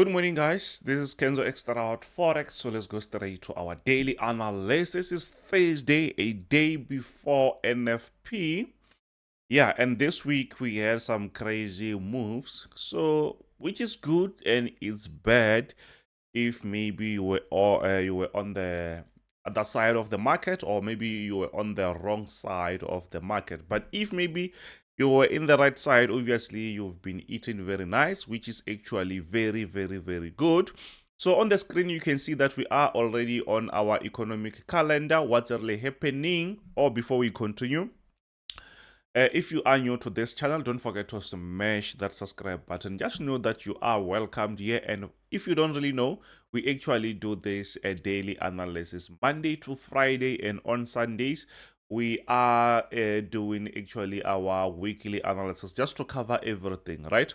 Good morning, guys. This is Kenzo Extra out Forex. So let's go straight to our daily analysis. It's Thursday, a day before NFP. Yeah, and this week we had some crazy moves. So, which is good and it's bad if maybe you were on the other side of the market, or maybe you were on the wrong side of the market. But if maybe you were in the right side, obviously you've been eating very nice, which is actually very, very, very good. So on the screen, you can see that we are already on our economic calendar. What's really happening? Or before we continue, if you are new to this channel, don't forget to smash that subscribe button. Just know that you are welcomed here. And if you don't really know, we actually do this daily analysis Monday to Friday, and on Sundays we are doing actually our weekly analysis just to cover everything, right?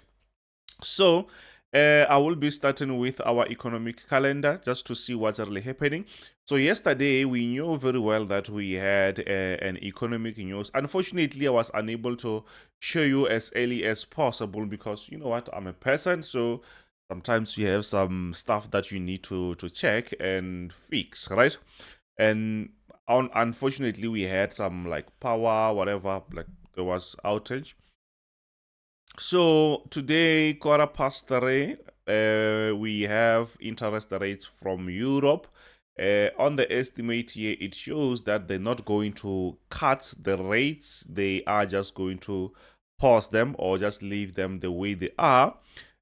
So I will be starting with our economic calendar just to see what's really happening. So yesterday we knew very well that we had an economic news. Unfortunately, I was unable to show you as early as possible because you know what, I'm a person, so sometimes you have some stuff that you need to check and fix, right? And unfortunately, we had some like power, whatever, like there was outage. So today, 3:15, we have interest rates from Europe. On the estimate here, it shows that they're not going to cut the rates. They are just going to pause them or just leave them the way they are.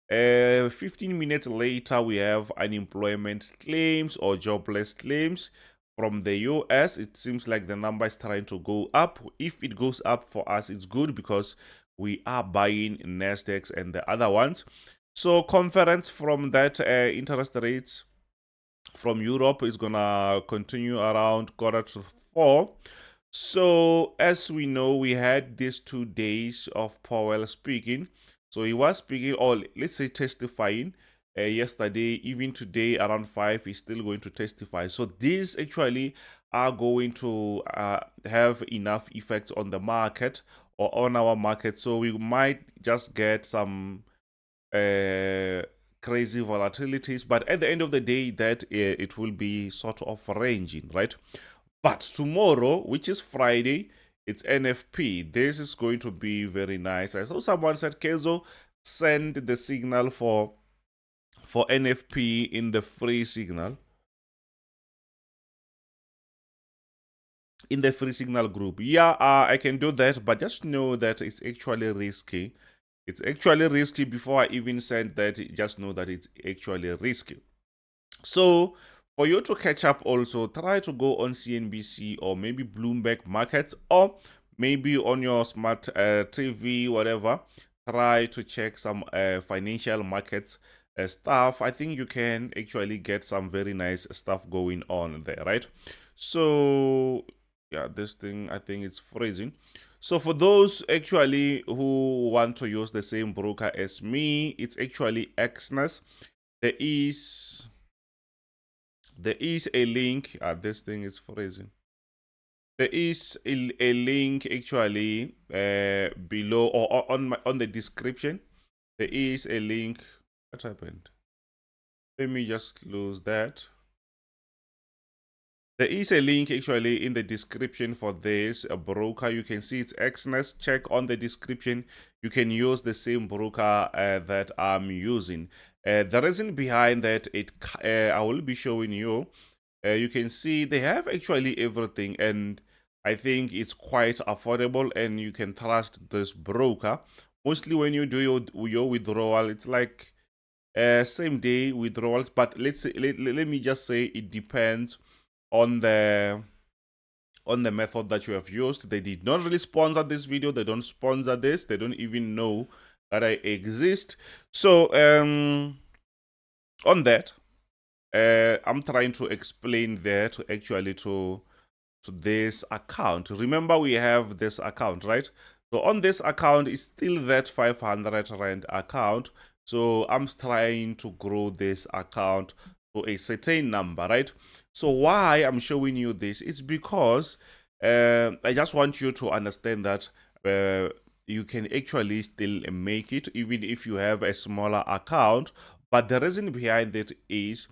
15 minutes later, we have unemployment claims or jobless claims from the US. It seems like the number is trying to go up. If it goes up for us, it's good because we are buying Nasdaq and the other ones. So conference from that interest rates from Europe is gonna continue around 3:45. So as we know, we had these 2 days of Powell speaking. So he was speaking, or let's say testifying, yesterday. Even today around 5, he's still going to testify. So these actually are going to have enough effect on the market or on our market. So we might just get some crazy volatilities, but at the end of the day, that it will be sort of ranging, right? But tomorrow, which is Friday, it's NFP. This is going to be very nice. I saw someone said, Kezo, send the signal for NFP in the free signal. In the free signal group. Yeah, I can do that, but just know that it's actually risky. It's actually risky. Before I even send that, just know that it's actually risky. So for you to catch up, also try to go on CNBC or maybe Bloomberg Markets, or maybe on your smart TV, whatever. Try to check some financial markets stuff. I think you can actually get some very nice stuff going on there, right? So yeah, this thing, I think it's freezing. So for those actually who want to use the same broker as me, it's actually Exness. There is a link. This thing is freezing. There is a link actually below or on the description. There is a link. What happened? Let me just close that. There is a link actually in the description for this broker. You can see it's Exness. Check on the description. You can use the same broker that I'm using. The reason behind that, I will be showing you. You can see they have actually everything, and I think it's quite affordable, and you can trust this broker. Mostly when you do your withdrawal, it's like same day withdrawals. But let me just say it depends on the method that you have used. They did not really sponsor this video. They don't sponsor this. They don't even know that I exist. So on that, I'm trying to explain there to actually to this account. Remember, we have this account, right? So on this account is still that 500 rand account. So I'm trying to grow this account to a certain number, right? So why I'm showing you this, it's because I just want you to understand that you can actually still make it even if you have a smaller account. But the reason behind it is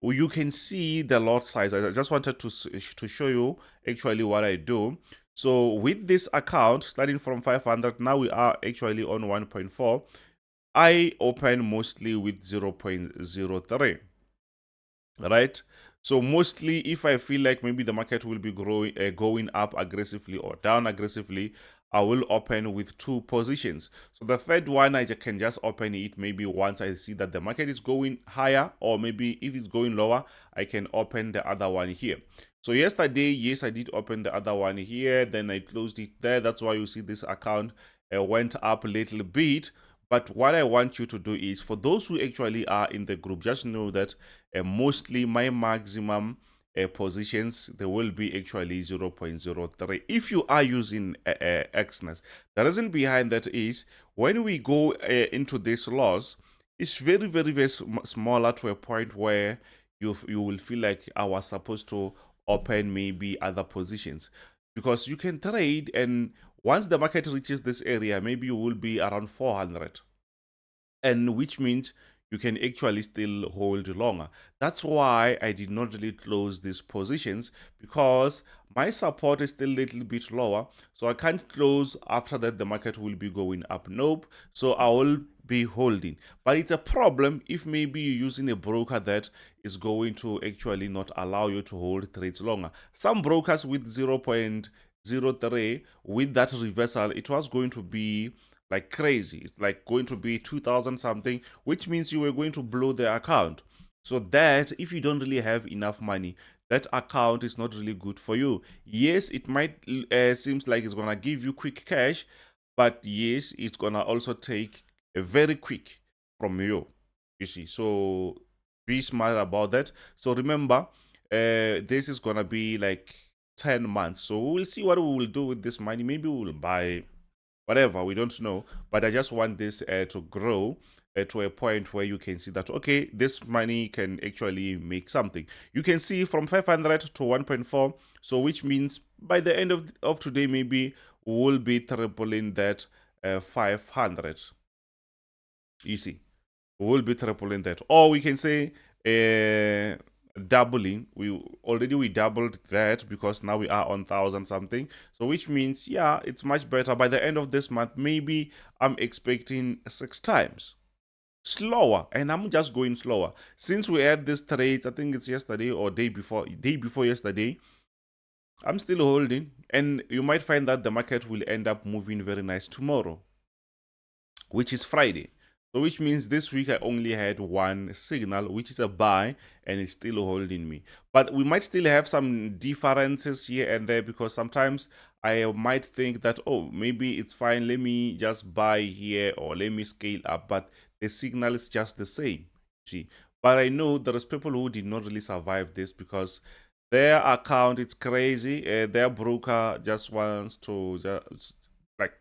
you can see the lot size. I just wanted to show you actually what I do. So with this account, starting from 500, now we are actually on 1.4. I open mostly with 0.03, right? So mostly if I feel like maybe the market will be going up aggressively or down aggressively, I will open with 2 positions. So the third one, I can just open it maybe once I see that the market is going higher, or maybe if it's going lower, I can open the other one here. So yesterday, yes, I did open the other one here, then I closed it there. That's why you see this account went up a little bit. But what I want you to do is, for those who actually are in the group, just know that mostly my maximum positions, they will be actually 0.03 if you are using Exness. The reason behind that is, when we go into this loss, it's very, very, very smaller, to a point where you will feel like I was supposed to open maybe other positions, because you can trade, and once the market reaches this area, maybe you will be around 400, and which means you can actually still hold longer. That's why I did not really close these positions, because my support is still a little bit lower, so I can't close. After that, the market will be going up. Nope. So I will be holding. But it's a problem if maybe you're using a broker that is going to actually not allow you to hold trades longer. Some brokers with 0.03, with that reversal, it was going to be like crazy. It's like going to be 2,000 something, which means you were going to blow the account. So that, if you don't really have enough money, that account is not really good for you. Yes, it might seems like it's gonna give you quick cash, but yes, it's gonna also take a very quick from you. You see, so be smart about that. So remember, this is gonna be like 10 months. So we'll see what we will do with this money. Maybe we'll buy whatever, we don't know. But I just want this to grow to a point where you can see that, okay, this money can actually make something. You can see from 500 to 1.4, so which means by the end of today, maybe we'll be tripling that 500. You see, we'll be tripling that. Or we can say doubling. We doubled that, because now we are on 1,000 something. So which means, yeah, it's much better. By the end of this month, maybe I'm expecting 6 times slower, and I'm just going slower. Since we had this trade, I think it's yesterday or day before yesterday, I'm still holding, and you might find that the market will end up moving very nice tomorrow, which is Friday. So which means this week I only had one signal, which is a buy, and it's still holding me. But we might still have some differences here and there, because sometimes I might think that, oh, maybe it's fine, let me just buy here, or let me scale up, but the signal is just the same. See, but I know there is people who did not really survive this, because their account, it's crazy. Their broker just wants to just like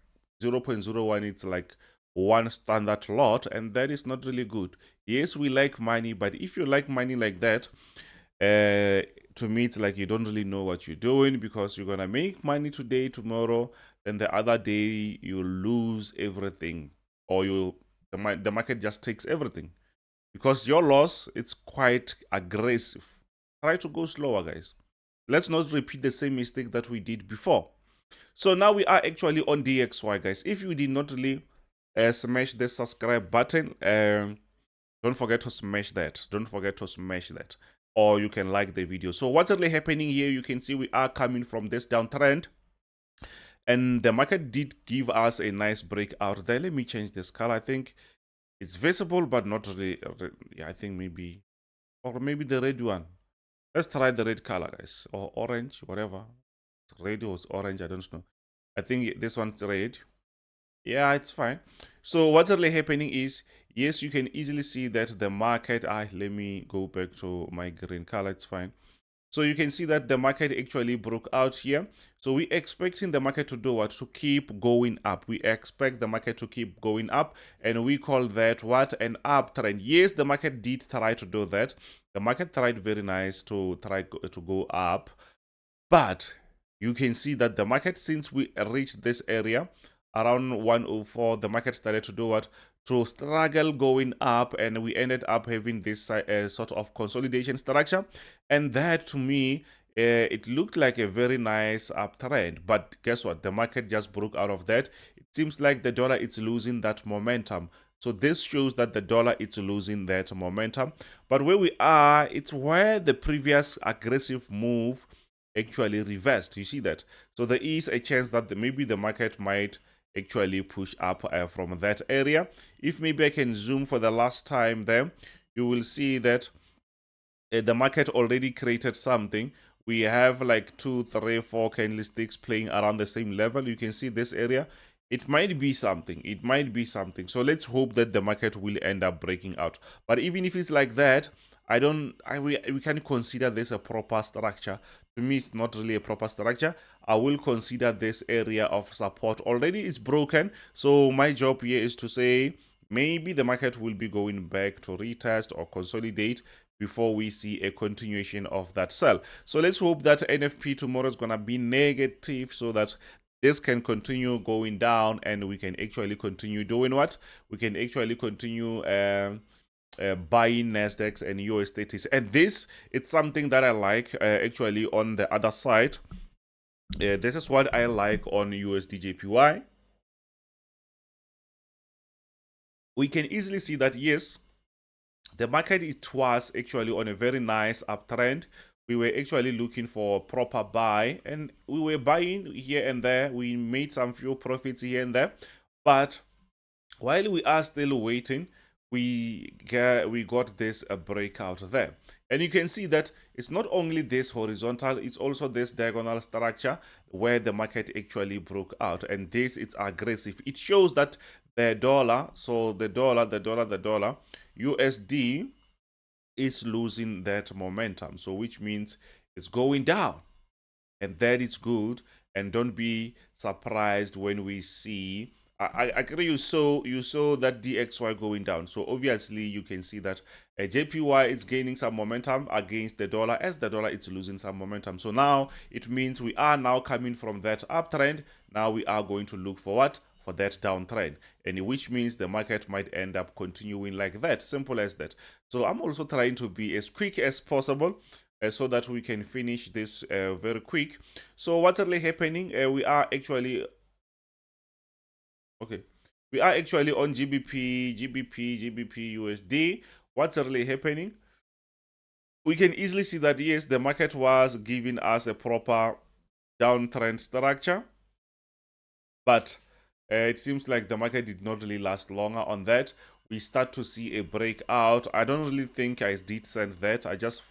0.01. It's like one standard lot, and that is not really good. Yes, we like money, but if you like money like that, to me it's like you don't really know what you're doing, because you're gonna make money today, tomorrow, then the other day you lose everything, or the market just takes everything, because your loss, it's quite aggressive. Try to go slower, guys. Let's not repeat the same mistake that we did before. So now we are actually on DXY, guys. If you did not really smash the subscribe button, don't forget to smash that. Don't forget to smash that. Or you can like the video. So what's really happening here, you can see we are coming from this downtrend, and the market did give us a nice breakout there. Let me change this color. I think it's visible, but not really. Yeah, I think maybe, or maybe the red one. Let's try the red color, guys, or orange, whatever. Red or orange, I don't know. I think this one's red. Yeah, it's fine. So what's really happening is, yes, you can easily see that the market, let me go back to my green color, it's fine. So you can see that the market actually broke out here. So we're expecting the market to do what? To keep going up. We expect the market to keep going up, and we call that what? An uptrend. Yes, the market did try to do that. The market tried very nice to try to go up, but you can see that the market, since we reached this area, around 104, the market started to do what? To struggle going up, and we ended up having this sort of consolidation structure. And that, to me, it looked like a very nice uptrend. But guess what? The market just broke out of that. It seems like the dollar is losing that momentum. So this shows that the dollar is losing that momentum. But where we are, it's where the previous aggressive move actually reversed. You see that? So there is a chance that maybe the market might actually push up from that area. If maybe I can zoom for the last time there, you will see that the market already created something. We have like 2, 3, 4 candlesticks playing around the same level. You can see this area. It might be something. It might be something. So let's hope that the market will end up breaking out. But even if it's like that, we can consider this a proper structure. To me, it's not really a proper structure. I will consider this area of support. Already it's broken. So my job here is to say maybe the market will be going back to retest or consolidate before we see a continuation of that sell. So let's hope that NFP tomorrow is going to be negative so that this can continue going down and we can actually continue doing what? We can actually continue buying Nasdaqs and US 30s. And this, it's something that I like actually on the other side. This is what I like on USDJPY. We can easily see that, yes, the market was actually on a very nice uptrend. We were actually looking for a proper buy, and we were buying here and there. We made some few profits here and there, but while we are still waiting, we got this breakout there. And you can see that it's not only this horizontal, it's also this diagonal structure where the market actually broke out. And this, it's aggressive. It shows that the dollar, so the dollar, USD is losing that momentum. So which means it's going down. And that is good. And don't be surprised when we see I agree. You saw that DXY going down. So obviously you can see that JPY is gaining some momentum against the dollar as the dollar is losing some momentum. So now it means we are now coming from that uptrend. Now we are going to look for what? For that downtrend, and which means the market might end up continuing like that. Simple as that. So I'm also trying to be as quick as possible so that we can finish this very quick. So what's really happening? We are actually okay. We are actually on GBP, USD. What's really happening? We can easily see that, yes, the market was giving us a proper downtrend structure. But it seems like the market did not really last longer on that. We start to see a breakout. I don't really think I did send that.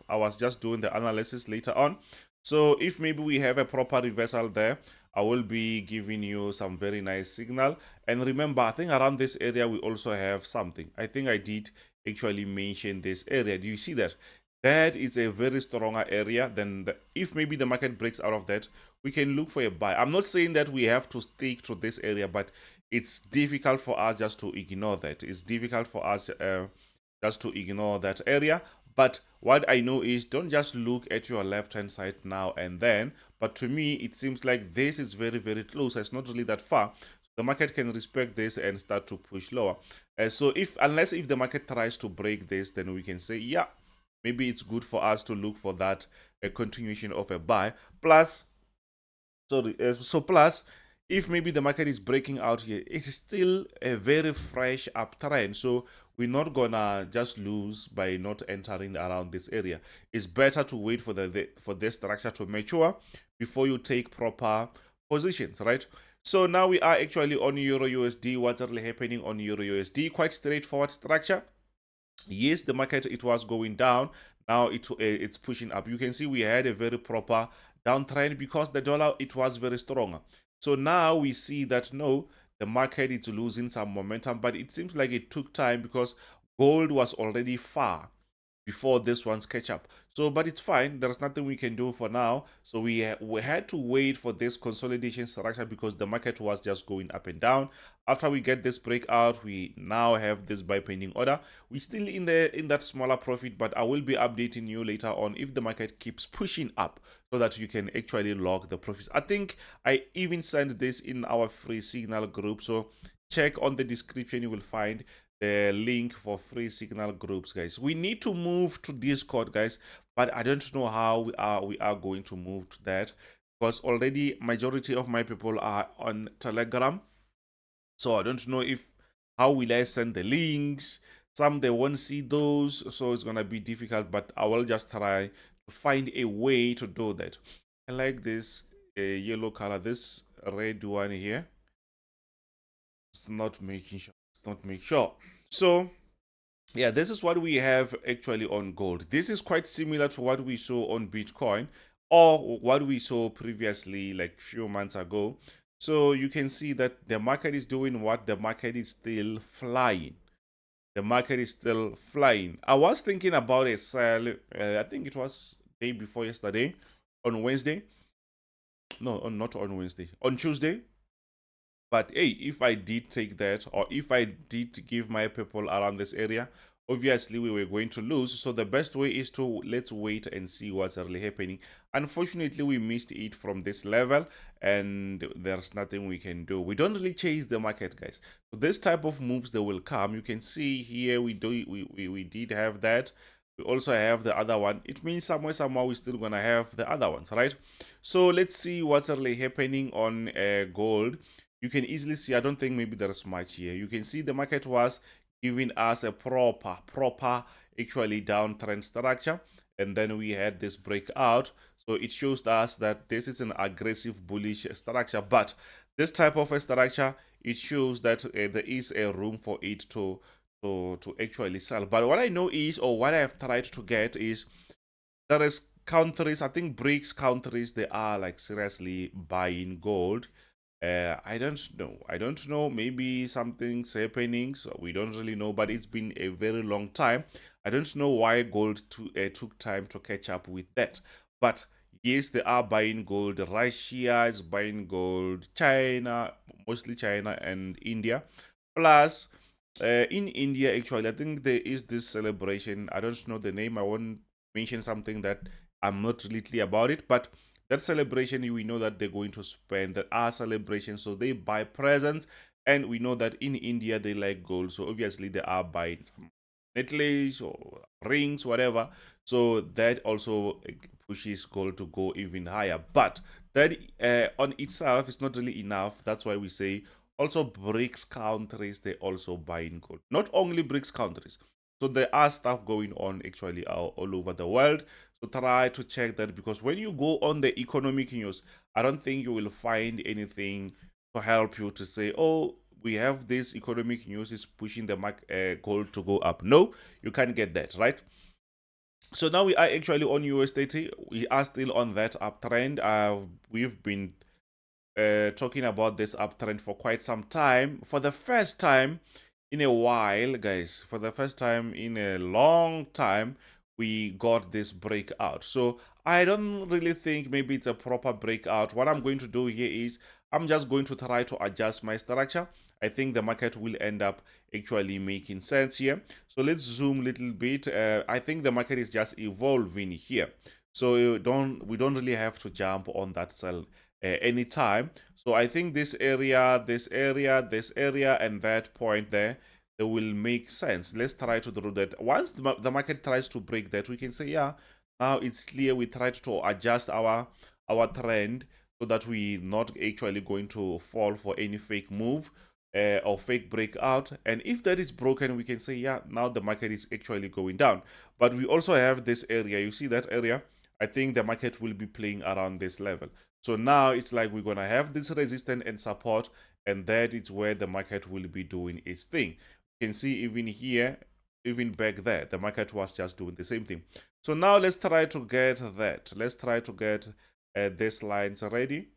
I was just doing the analysis later on. So if maybe we have a proper reversal there, I will be giving you some very nice signal. And remember, I think around this area, we also have something. I think I did actually mention this area. Do you see that? That is a very stronger area than if maybe the market breaks out of that, we can look for a buy. I'm not saying that we have to stick to this area, but it's difficult for us just to ignore that. It's difficult for us just to ignore that area. But what I know is don't just look at your left-hand side now and then. But to me, it seems like this is very, very close. It's not really that far. The market can respect this and start to push lower. So unless the market tries to break this, then we can say, yeah, maybe it's good for us to look for that a continuation of a buy. Plus, plus, if maybe the market is breaking out here, it's still a very fresh uptrend. So we're not gonna just lose by not entering around this area. It's better to wait for for this structure to mature before you take proper positions, right? So now we are actually on Euro USD. What's really happening on Euro USD? Quite straightforward structure. Yes, the market, it was going down. Now it's pushing up. You can see we had a very proper downtrend because the dollar, it was very strong. So now we see that no, the market is losing some momentum, but it seems like it took time because gold was already far. before this one's catch up. So, but it's fine. There's nothing we can do for now. So we had to wait for this consolidation structure because the market was just going up and down. After we get this breakout, we now have this buy pending order. We're still in that smaller profit, but I will be updating you later on if the market keeps pushing up so that you can actually log the profits. I think I even sent this in our free signal group. So check on the description, you will find the link for free signal groups, guys. We need to move to Discord, guys, but I don't know how we are going to move to that because already majority of my people are on Telegram. So I don't know if how will I send the links. Some they won't see those, so it's gonna be difficult, but I will just try to find a way to do that. I like this yellow color, this red one here. It's not making sure. It's not make sure. So yeah, this is what we have actually on gold. This is quite similar to what we saw on Bitcoin or what we saw previously, like few months ago. So you can see that the market is doing what? The market is still flying. The market is still flying. I was thinking about a sell. I think it was day before yesterday, on Wednesday. No, not on Wednesday. On Tuesday. But hey, if I did take that, or if I did give my people around this area, obviously we were going to lose. So the best way is to let's wait and see what's really happening. Unfortunately, we missed it from this level, and there's nothing we can do. We don't really chase the market, guys. So this type of moves that will come. You can see here we did have that. We also have the other one. It means somehow we're still gonna have the other ones, right? So let's see what's really happening on gold. You can easily see, I don't think maybe there's much here. You can see the market was giving us a proper actually downtrend structure, and then we had this breakout. So it shows us that this is an aggressive bullish structure, but this type of a structure, it shows that there is a room for it to actually sell. But what I know is, or what I have tried to get is, there is countries, I think BRICS countries, they are like seriously buying gold. I don't know. Maybe something's happening. So we don't really know. But it's been a very long time. I don't know why gold took time to catch up with that. But yes, they are buying gold. Russia is buying gold. China, mostly China and India. Plus, in India, actually, I think there is this celebration. I don't know the name. I won't mention something that I'm not really clear about it. But that celebration, we know that they're going to spend. That are celebrations, so they buy presents, and we know that in India they like gold, so obviously they are buying some necklace or rings, whatever. So that also pushes gold to go even higher. But that on itself is not really enough. That's why we say also BRICS countries, they also buying gold. Not only BRICS countries. So there are stuff going on actually all over the world. So try to check that, because when you go on the economic news, I don't think you will find anything to help you to say, oh, we have this economic news is pushing the gold to go up. No, you can't get that, right? So now we are actually on USDT. We are still on that uptrend. We've been talking about this uptrend for quite some time. For the first time in a while, guys, for the first time in a long time, we got this breakout. So I don't really think maybe it's a proper breakout. What I'm going to do here is I'm just going to try to adjust my structure. I think the market will end up actually making sense here. So let's zoom a little bit. I think the market is just evolving here. So we don't really have to jump on that cell anytime. So I think this area, this area, this area, and that point there, it will make sense. Let's try to do that. Once the market tries to break that, we can say, yeah, now it's clear. We tried to adjust our trend so that we're not actually going to fall for any fake move or fake breakout. And if that is broken, we can say, yeah, now the market is actually going down. But we also have this area. You see that area? I think the market will be playing around this level. So now it's like we're going to have this resistance and support, and that is where the market will be doing its thing. You can see even here, even back there, the market was just doing the same thing. So now let's try to get that. Let's try to get these lines ready.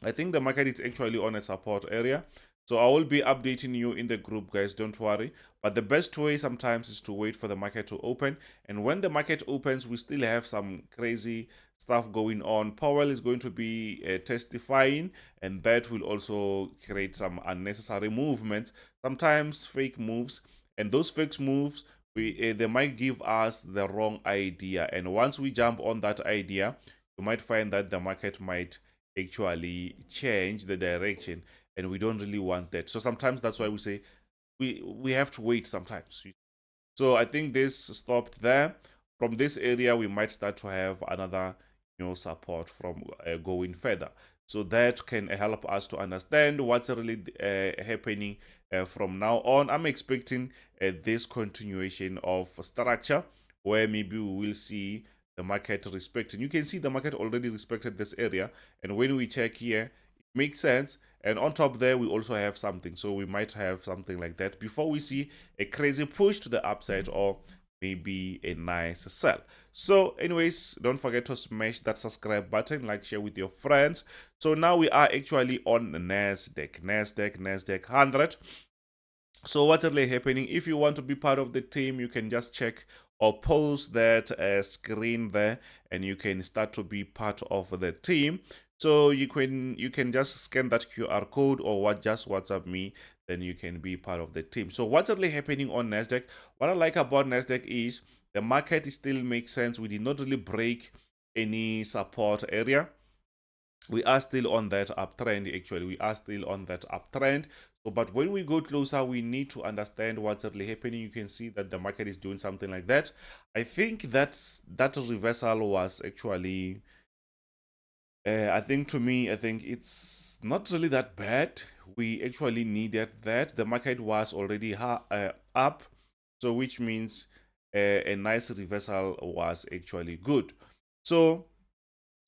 I think the market is actually on a support area. So I will be updating you in the group, guys. Don't worry. But the best way sometimes is to wait for the market to open. And when the market opens, we still have some crazy stuff going on. Powell is going to be testifying, and that will also create some unnecessary movements, sometimes fake moves. And those fake moves, they might give us the wrong idea. And once we jump on that idea, you might find that the market might actually change the direction, and we don't really want that. So sometimes that's why we say we have to wait sometimes. So I think this stopped there. From this area, we might start to have another support from going further. So that can help us to understand what's really happening from now on. I'm expecting this continuation of structure where maybe we will see the market respecting. You can see the market already respected this area, and when we check here, it makes sense. And on top there, we also have something. So we might have something like that before we see a crazy push to the upside or maybe a nice sell. So anyways, don't forget to smash that subscribe button, like, share with your friends. So now we are actually on NASDAQ 100. So what's really happening? If you want to be part of the team, you can just check or post that screen there, and you can start to be part of the team. So you can just scan that QR code or just WhatsApp me, then you can be part of the team. So what's really happening on NASDAQ? What I like about NASDAQ is the market still makes sense. We did not really break any support area. We are still on that uptrend. Actually, we are still on that uptrend. So but when we go closer, we need to understand what's really happening. You can see that the market is doing something like that. I think that reversal was actually I think, to me, I think it's not really that bad. We actually needed that. The market was already up, so which means a nice reversal was actually good. So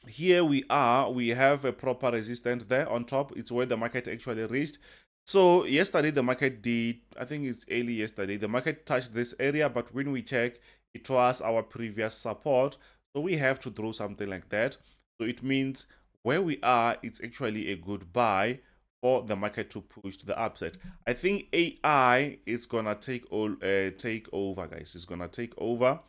here we are, we have a proper resistance there on top. It's where the market actually reached. So yesterday the market did, I think it's early yesterday, the market touched this area, but when we check, it was our previous support. So we have to draw something like that. So it means where we are, it's actually a good buy for the market to push to the upside. I think AI is gonna take over, guys. It's gonna take over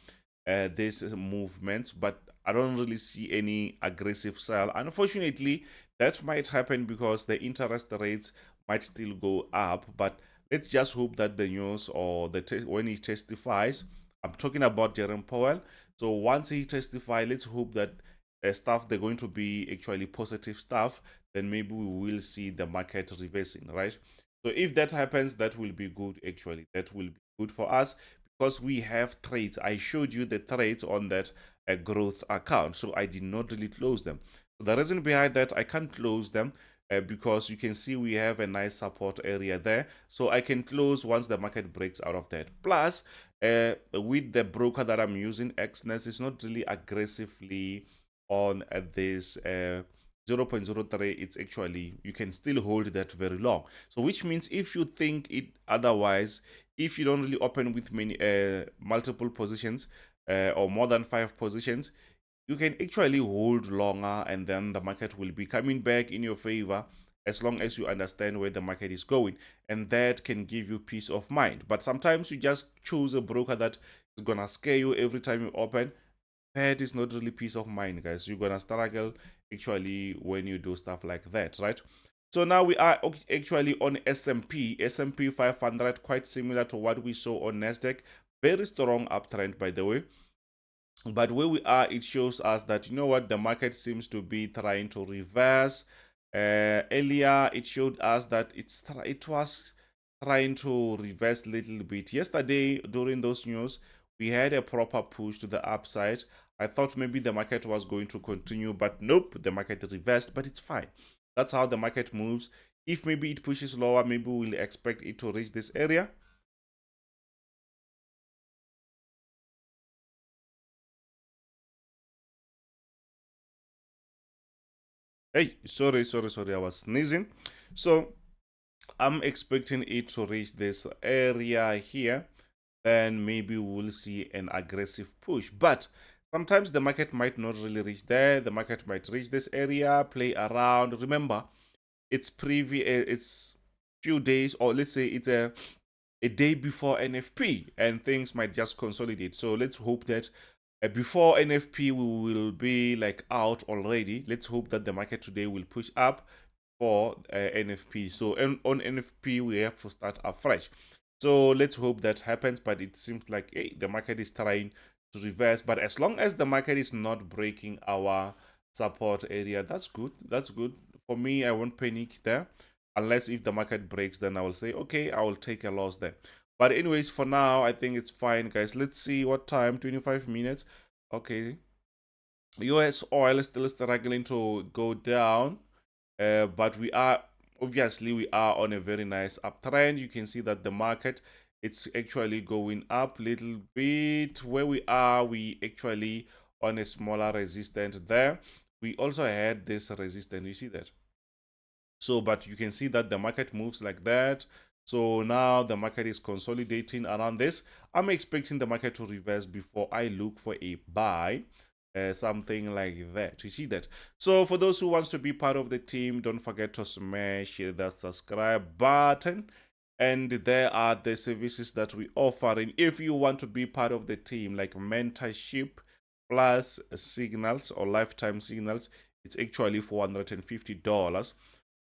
this movement, but I don't really see any aggressive sell. Unfortunately, that might happen because the interest rates might still go up. But let's just hope that the news or when he testifies, I'm talking about Jerome Powell. So once he testifies, let's hope that stuff they're going to be actually positive stuff. Then maybe we will see the market reversing, right? So if that happens, that will be good. Actually, that will be good for us because we have trades. I showed you the trades on that growth account, so I did not really close them. So the reason behind that, I can't close them because you can see we have a nice support area there, so I can close once the market breaks out of that. Plus with the broker that I'm using, Exness, is not really aggressively on this 0.03. It's actually, you can still hold that very long. So which means if you think it otherwise, if you don't really open with many multiple positions or more than 5 positions, you can actually hold longer, and then the market will be coming back in your favor as long as you understand where the market is going, and that can give you peace of mind. But sometimes you just choose a broker that is gonna scare you every time you open. That is not really peace of mind, guys. You're gonna struggle actually when you do stuff like that, right? So now we are actually on S&P 500, quite similar to what we saw on Nasdaq. Very strong uptrend, by the way. But where we are, it shows us that, you know what, the market seems to be trying to reverse. Earlier, it showed us that it was trying to reverse a little bit. Yesterday, during those news, we had a proper push to the upside. I thought maybe the market was going to continue, but nope, the market reversed, but it's fine. That's how the market moves. If maybe it pushes lower, maybe we'll expect it to reach this area. Hey, sorry, I was sneezing. So I'm expecting it to reach this area here. Then maybe we'll see an aggressive push. But sometimes the market might not really reach there. The market might reach this area, play around. Remember, it's few days, or let's say it's a day before NFP, and things might just consolidate. So let's hope that before NFP we will be like out already. Let's hope that the market today will push up for NFP. So on NFP we have to start afresh. So let's hope that happens. But it seems like the market is trying to reverse. But as long as the market is not breaking our support area, that's good. That's good for me. I won't panic there, unless if the market breaks, then I will say, okay, I will take a loss there. But anyways, for now, I think it's fine, guys. Let's see what time. 25 minutes. Okay. US oil is still struggling to go down, but we are obviously we are on a very nice uptrend. You can see that the market, it's actually going up a little bit. Where we are, we actually on a smaller resistance there. We also had this resistance. You see that? So, but you can see that the market moves like that. So now the market is consolidating around this. I'm expecting the market to reverse before I look for a buy. Something like that. You see that? So for those who wants to be part of the team, don't forget to smash that subscribe button. And there are the services that we offer. And if you want to be part of the team, like mentorship plus signals or lifetime signals, it's actually $450.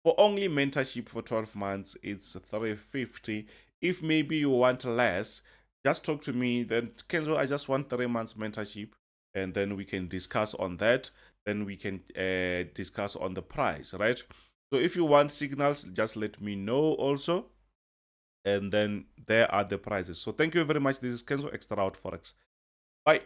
For only mentorship for 12 months, it's $350. If maybe you want less, just talk to me. Then, Kenzo, I just want 3 months mentorship, and then we can discuss on that. Then we can discuss on the price, right? So if you want signals, just let me know also. And then there are the prices. So thank you very much. This is Kenzo Extra Out Forex. Bye.